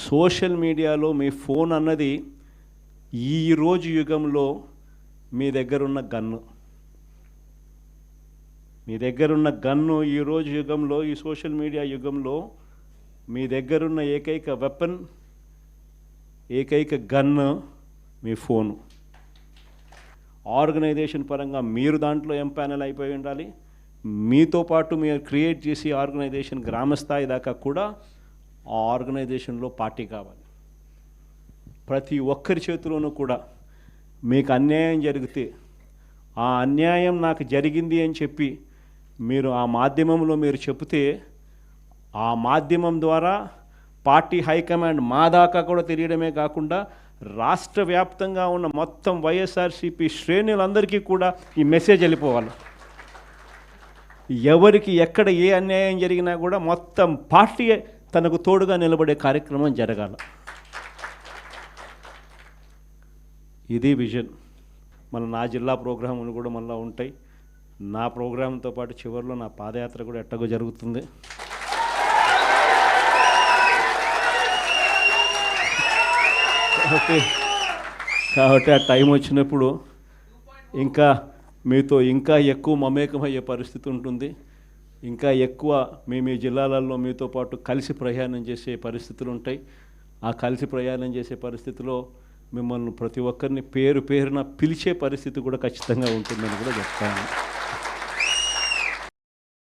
Social మీడియాలో మీ phone అన్నది ఈరోజు యుగంలో మీ దగ్గరున్న గన్ను. మీ దగ్గరున్న గన్ను ఈరోజు యుగంలో, ఈ సోషల్ మీడియా యుగంలో మీ దగ్గరున్న ఏకైక వెపన్, ఏకైక గన్ను మీ ఫోను. ఆర్గనైజేషన్ పరంగా మీరు దాంట్లో ఎంపానల్ అయిపోయి ఉండాలి. మీతో పాటు మీరు క్రియేట్ చేసి ఆర్గనైజేషన్ గ్రామస్థాయి దాకా కూడా ఆ ఆర్గనైజేషన్లో పార్టీ కావాలి. ప్రతి ఒక్కరి చేతిలోనూ కూడా మీకు అన్యాయం జరిగితే ఆ అన్యాయం నాకు జరిగింది అని చెప్పి మీరు ఆ మాధ్యమంలో మీరు చెబితే ఆ మాధ్యమం ద్వారా పార్టీ హైకమాండ్ మా దాకా కూడా తెలియడమే కాకుండా రాష్ట్ర వ్యాప్తంగా ఉన్న మొత్తం వైఎస్ఆర్సీపీ శ్రేణులందరికీ కూడా ఈ మెసేజ్ వెళ్ళిపోవాలి. ఎవరికి ఎక్కడ ఏ అన్యాయం జరిగినా కూడా మొత్తం పార్టీ తనకు తోడుగా నిలబడే కార్యక్రమం జరగాల. ఇది విజన్. మళ్ళీ నా జిల్లా ప్రోగ్రాములు కూడా మళ్ళీ ఉంటాయి. నా ప్రోగ్రాంతో పాటు చివరిలో నా పాదయాత్ర కూడా ఎట్టగో జరుగుతుంది. కాబట్టి ఆ టైం వచ్చినప్పుడు ఇంకా మీతో ఇంకా ఎక్కువ మమేకమయ్యే పరిస్థితి ఉంటుంది. ఇంకా ఎక్కువ మీ జిల్లాలలో మీతో పాటు కలిసి ప్రయాణం చేసే పరిస్థితులు ఉంటాయి. ఆ కలిసి ప్రయాణం చేసే పరిస్థితిలో మిమ్మల్ని ప్రతి ఒక్కరిని పేరు పేరున పిలిచే పరిస్థితి కూడా ఖచ్చితంగా ఉంటుందని కూడా చెప్తాను.